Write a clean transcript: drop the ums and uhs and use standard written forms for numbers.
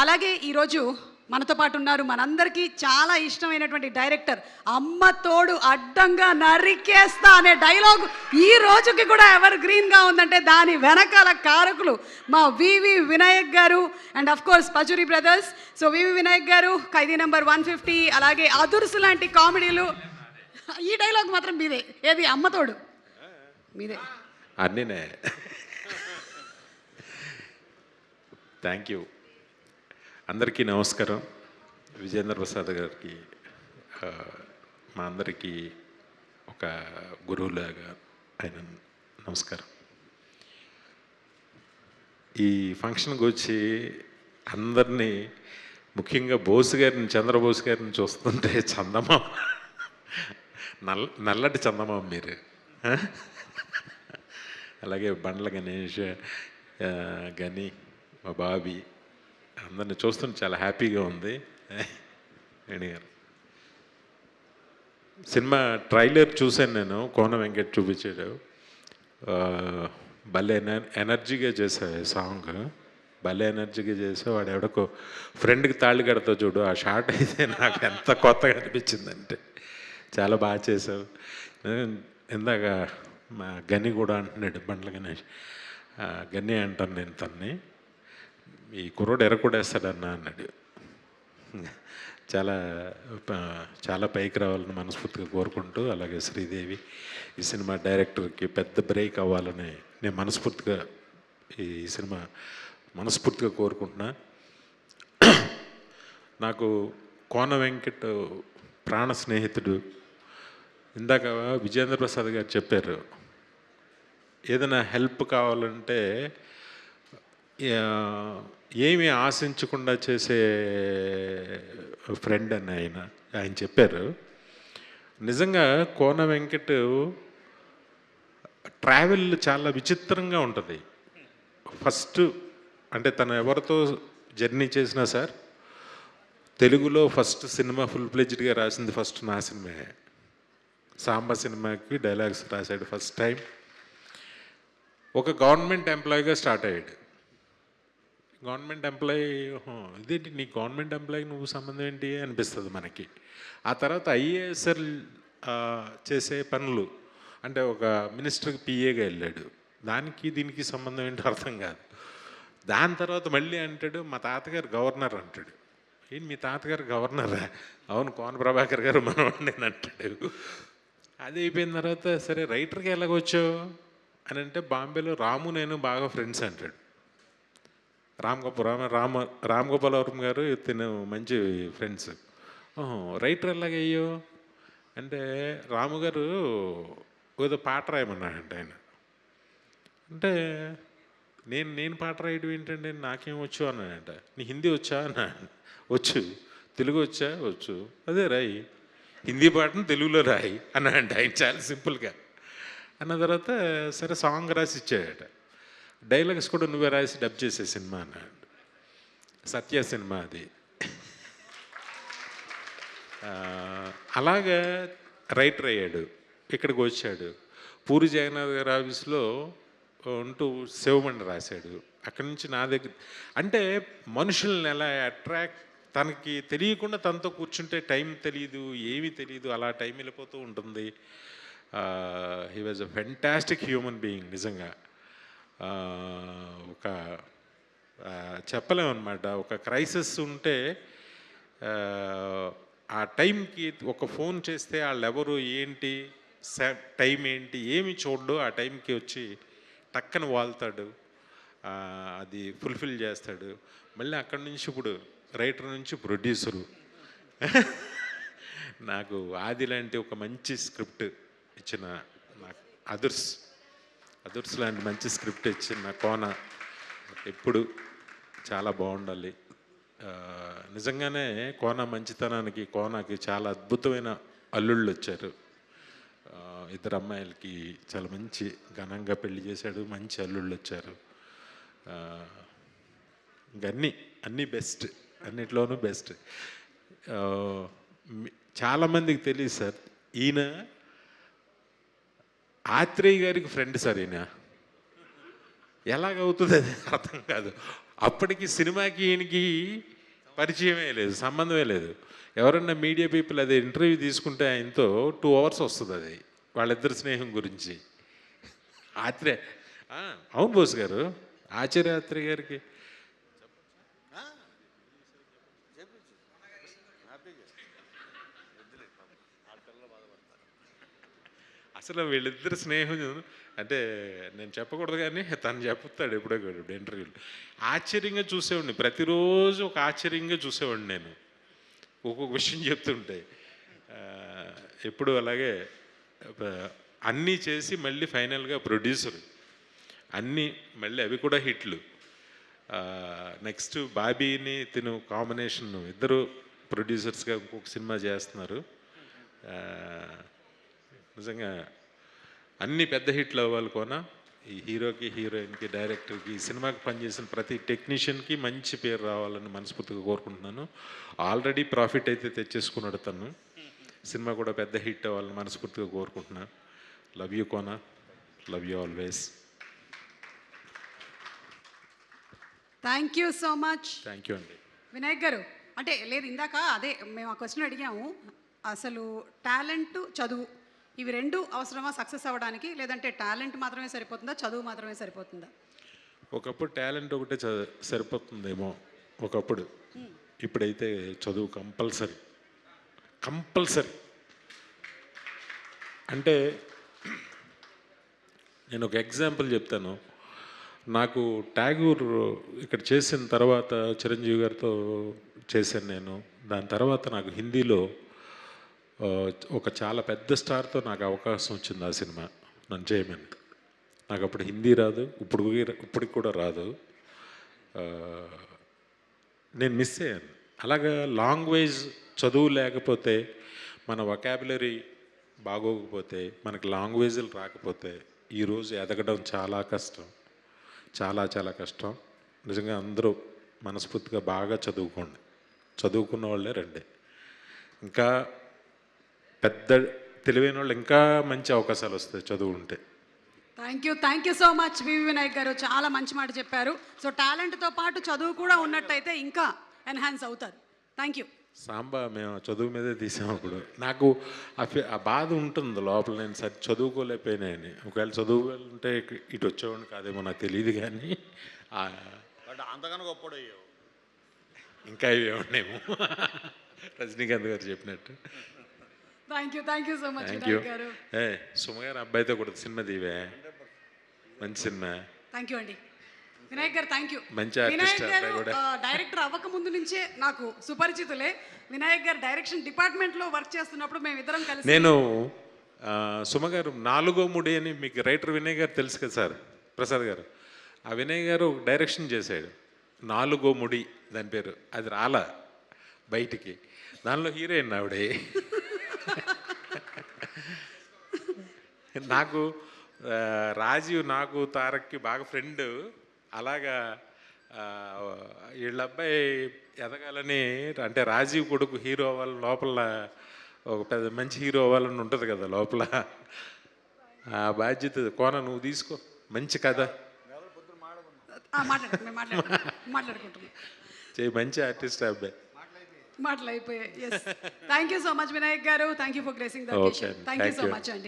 అలాగే ఈరోజు మనతో పాటు ఉన్నారు మనందరికీ చాలా ఇష్టమైనటువంటి డైరెక్టర్. అమ్మ తోడు అడ్డంగా నరికేస్తా అనే డైలాగ్ ఈ రోజుకి కూడా ఎవర్ గ్రీన్గా ఉందంటే దాని వెనకాల కారకులు మా వివి వినాయక్ గారు అండ్ అఫ్ కోర్స్ పజూరి బ్రదర్స్. సో వివి వినాయక్ గారు ఖైదీ నంబర్ 150, అలాగే అదుర్సు లాంటి కామెడీలు. ఈ డైలాగ్ మాత్రం మీదే. ఏది అమ్మ తోడు మీదే. అన్నీనే. Thank you. అందరికీ నమస్కారం. విజేంద్ర ప్రసాద్ గారికి మా అందరికీ ఒక గురువులాగా ఆయన నమస్కారం. ఈ ఫంక్షన్కి వచ్చి అందరినీ, ముఖ్యంగా బోస్ గారిని, చంద్రబోస్ గారిని చూస్తుంటే చందమామ, నల్లటి చందమామ మీరు. అలాగే బండ్ల గణేష్, గని, మా బాబీ, అందరిని చూస్తుంటే చాలా హ్యాపీగా ఉంది. గారు సినిమా ట్రైలర్ చూశాను నేను, కోన వెంకట్ చూపించాడు. భలే ఎనర్జీగా చేశావు సాంగ్, భలే ఎనర్జీగా చేసావు. వాడు ఎవడకో ఫ్రెండ్కి తాళి కడతావు చూడు, ఆ షార్ట్ అయితే నాకు ఎంత కొత్తగా అనిపించిందంటే చాలా బాగా చేసావు. ఇందాక మా గని కూడా అంటున్నాడు, బండ్ల గణేష్, గని అంటాను నేను తన్ని, ఈ కుర్రోడు ఎరకొడేస్తాడన్నా అన్నాడు. చాలా చాలా పైకి రావాలని మనస్ఫూర్తిగా కోరుకుంటూ, అలాగే శ్రీదేవి ఈ సినిమా డైరెక్టర్కి పెద్ద బ్రేక్ అవ్వాలని నేను మనస్ఫూర్తిగా ఈ సినిమా మనస్ఫూర్తిగా కోరుకుంటున్నా. నాకు కోన వెంకట్ ప్రాణ స్నేహితుడు. ఇందాక విజేంద్ర ప్రసాద్ గారు చెప్పారు, ఏదైనా హెల్ప్ కావాలంటే ఏమీ ఆశించకుండా చేసే ఫ్రెండ్ అని ఆయన చెప్పారు. నిజంగా కోన వెంకట్ ట్రావెల్ చాలా విచిత్రంగా ఉంటుంది. ఫస్ట్ అంటే తను ఎవరితో జర్నీ చేసినా సార్, తెలుగులో ఫస్ట్ సినిమా ఫుల్ ఫ్లెడ్జ్డ్గా రాసింది ఫస్ట్ నా సినిమా. సాంబ సినిమాకి డైలాగ్స్ రాశాడు ఫస్ట్ టైం. ఒక గవర్నమెంట్ ఎంప్లాయీగా స్టార్ట్ అయ్యాడు. గవర్నమెంట్ ఎంప్లాయీ, ఇదేంటి నీ గవర్నమెంట్ ఎంప్లాయీ నువ్వు సంబంధం ఏంటి అనిపిస్తుంది మనకి. ఆ తర్వాత ఐఏఎస్ఎల్ చేసే పనులు, అంటే ఒక మినిస్టర్కి పిఏగా వెళ్ళాడు. దానికి దీనికి సంబంధం ఏంటో అర్థం కాదు. దాని తర్వాత మళ్ళీ అంటాడు మా తాతగారు గవర్నర్ అంటాడు. ఏంటి మీ తాతగారు గవర్నరా? అవును, కోన ప్రభాకర్ గారు మనవాడిని అంటాడు. అది అయిపోయిన తర్వాత సరే రైటర్కి ఎలాగొచ్చావు అని అంటే, బాంబేలో రాము నేను బాగా ఫ్రెండ్స్ అంటాడు. రామ్ గోపాలవరం గారు తిను మంచి ఫ్రెండ్స్. రైటర్ ఎలాగయ్యో అంటే, రాము గారు ఏదో పాట రాయమన్నాడంట ఆయన. అంటే నేను పాట రాయడం ఏంటంటే నాకేం వచ్చు అన్నాడంట. నీ హిందీ వచ్చా అన్నాడు. వచ్చు. తెలుగు వచ్చా? వచ్చు. అదే రాయి, హిందీ పాటను తెలుగులో రాయి అన్నాడంట ఆయన, చాలా సింపుల్గా. అన్న తర్వాత సరే సాంగ్ రాసి ఇచ్చాడట. డైలాగ్స్ కూడా నువ్వే రాసి డబ్ చేసే సినిమా అన్నాడు. సత్య సినిమా అది. అలాగా రైటర్ అయ్యాడు. ఇక్కడికి వచ్చాడు. పూరి జగన్నాథ్ గారి ఆఫీస్లో ఉంటూ శివమండి రాశాడు. అక్కడి నుంచి నా దగ్గర, అంటే మనుషుల్ని ఎలా అట్రాక్ట్, తనకి తెలియకుండా తనతో కూర్చుంటే టైం తెలియదు, ఏమీ తెలియదు, అలా టైం వెళ్ళిపోతూ ఉంటుంది. He was a fantastic human being నిజంగా. ఒక చెప్పలేమన్నమాట, ఒక క్రైసిస్ ఉంటే ఆ టైంకి ఒక ఫోన్ చేస్తే వాళ్ళు ఎవరు ఏంటి టైం ఏంటి ఏమి చూడ్డు, ఆ టైంకి వచ్చి టక్కన వాళ్తాడు, అది ఫుల్ఫిల్ చేస్తాడు. మళ్ళీ అక్కడి నుంచి ఇప్పుడు రైటర్ నుంచి ప్రొడ్యూసరు. నాకు ఆది లాంటి ఒక మంచి స్క్రిప్ట్ ఇచ్చిన నాకు అదుర్స్ లాంటి మంచి స్క్రిప్ట్ ఇచ్చిన కోన ఎప్పుడు చాలా బాగుండాలి. నిజంగానే కోన మంచితనానికి, కోనకి చాలా అద్భుతమైన అల్లుళ్ళు వచ్చారు. ఇద్దరు అమ్మాయిలకి చాలా మంచి ఘనంగా పెళ్లి చేశాడు, మంచి అల్లుళ్ళు వచ్చారు. అన్నీ బెస్ట్, అన్నిట్లోనూ బెస్ట్. చాలామందికి తెలియదు సార్, ఈయన ఆత్రేయ గారికి ఫ్రెండ్ సార్. ఈయన ఎలాగవుతుంది అది అర్థం కాదు. అప్పటికి సినిమాకి ఈయనకి పరిచయమే లేదు, సంబంధమే లేదు. ఎవరన్నా మీడియా పీపుల్ అదే ఇంటర్వ్యూ తీసుకుంటే ఆయనతో 2 hours వస్తుంది అది వాళ్ళిద్దరి స్నేహం గురించి. ఆత్రే అవును బోస్ గారు, ఆచార్య ఆత్రేయ గారికి అసలు వీళ్ళిద్దరు స్నేహం అంటే నేను చెప్పకూడదు కానీ తను చెప్తాడు ఎప్పుడో కూడా ఇంటర్వ్యూలో. ఆశ్చర్యంగా చూసేవాడిని, ప్రతిరోజు ఒక ఆశ్చర్యంగా చూసేవాడిని నేను ఒక్కొక్క విషయం చెప్తుంటే. ఎప్పుడు అలాగే అన్నీ చేసి మళ్ళీ ఫైనల్గా ప్రొడ్యూసర్, అన్నీ మళ్ళీ అవి కూడా హిట్లు. నెక్స్ట్ బాబీని తిను కాంబినేషన్, ఇద్దరు ప్రొడ్యూసర్స్గా ఇంకొక సినిమా చేస్తున్నారు. నిజంగా అన్ని పెద్ద హిట్లు అవ్వాలి కోన. ఈ హీరోకి, హీరోయిన్కి, డైరెక్టర్కి, ఈ సినిమాకి పనిచేసిన ప్రతి టెక్నీషియన్కి మంచి పేరు రావాలని మనస్ఫూర్తిగా కోరుకుంటున్నాను. ఆల్రెడీ ప్రాఫిట్ అయితే తెచ్చేసుకున్నాడు తను. సినిమా కూడా పెద్ద హిట్ అవ్వాలని మనస్ఫూర్తిగా కోరుకుంటున్నాను. Love you Kona, love you always. Thank you so much. Thank you అండి. వినాయక్ గారు, అంటే లేదు ఇందాక అదే మేము ఆ క్వశ్చన్ అడిగాము, అసలు టాలెంట్, చదువు ఇవి రెండు అవసరమా సక్సెస్ అవ్వడానికి, లేదంటే టాలెంట్ మాత్రమే సరిపోతుందా, చదువు మాత్రమే సరిపోతుందా? ఒకప్పుడు టాలెంట్ ఒకటే సరిపోతుందేమో ఒకప్పుడు. ఇప్పుడైతే చదువు కంపల్సరీ. కంపల్సరీ అంటే నేను ఒక ఎగ్జాంపుల్ చెప్తాను. నాకు ట్యాగూర్ ఇక్కడ చేసిన తర్వాత చిరంజీవి గారితో చేశాను నేను. దాని తర్వాత నాకు హిందీలో ఒక చాలా పెద్ద స్టార్తో నాకు అవకాశం వచ్చింది ఆ సినిమా నన్ను చేయమని. నాకు అప్పుడు హిందీ రాదు, ఇప్పటికి కూడా రాదు. నేను మిస్ అయ్యాను. అలాగా లాంగ్వేజ్ చదువు లేకపోతే, మన వొకాబులరీ బాగోకపోతే, మనకి లాంగ్వేజ్లు రాకపోతే ఈరోజు ఎదగడం చాలా కష్టం, చాలా చాలా కష్టం. నిజంగా అందరూ మనస్ఫూర్తిగా బాగా చదువుకోండి. చదువుకున్న వాళ్ళే రండి. ఇంకా పెద్ద తెలివైన వాళ్ళు ఇంకా మంచి అవకాశాలు వస్తాయి చదువు ఉంటే. థ్యాంక్ యూ సో మచ్ వివి వినాయక్ గారు, చాలా మంచి మాట చెప్పారు. సో టాలెంట్తో పాటు చదువు కూడా ఉన్నట్టయితే ఇంకా ఎన్హాన్స్ అవుతారు. Thank you. సాంబా మేము చదువు మీదే తీసాము. అప్పుడు నాకు ఆ బాధ ఉంటుంది లోపల, నేను చదువుకోలేకపోయినాయని. ఒకవేళ చదువుకుంటే ఇటు వచ్చేవాడిని కాదేమో నాకు తెలియదు, కానీ అంతగానో గొప్పడయ్యావు. ఇంకా ఇవేమో రజనీకాంత్ గారు చెప్పినట్టు. Thank you so much thank you. Vinayak గారు. సుమ గారు అబ్బాయితో కూడా సినిమా తీవే, మంచి సినిమా. థ్యాంక్ యూ అండి వినాయక్ గారు, థ్యాంక్ యూ. మంచి ఆర్టిస్ట్ వినాయక్ గారు కూడా. డైరెక్టర్ అవ్వక ముందు నుంచే నాకు సుపరిచితులే. వినాయక్ గారు డైరెక్షన్ డిపార్ట్మెంట్లో వర్క్ చేస్తున్నప్పుడు మేము ఇద్దరం కలిసి, నేను సుమ గారు 4వ ముడి అని మీకు రైటర్ వినయ్ గారు తెలుసు కదా సార్, ప్రసాద్ గారు. ఆ వినయ్ గారు ఒక డైరెక్షన్ చేశాడు 4వ ముడి దాని పేరు. అది రాలా బయటికి, దానిలో హీరోయిన్ ఆవిడే. నాకు రాజీవ్, నాకు తారక్కి బాగా ఫ్రెండ్. అలాగా వీళ్ళ అబ్బాయి ఎదగాలని, అంటే రాజీవ్ కొడుకు హీరో అవ్వాలని లోపల ఒక పెద్ద మంచి హీరో అవ్వాలని ఉంటుంది కదా లోపల. ఆ బాధ్యత కోన నువ్వు తీసుకో. మంచి కథ మాట్లాడుకుంటున్నాం. మంచి ఆర్టిస్ట్ అబ్బాయి. మాటలు అయిపోయాయి. Thank you so much Vinayak గారు. Thank you for gracing the occasion. Thank you so much అండి.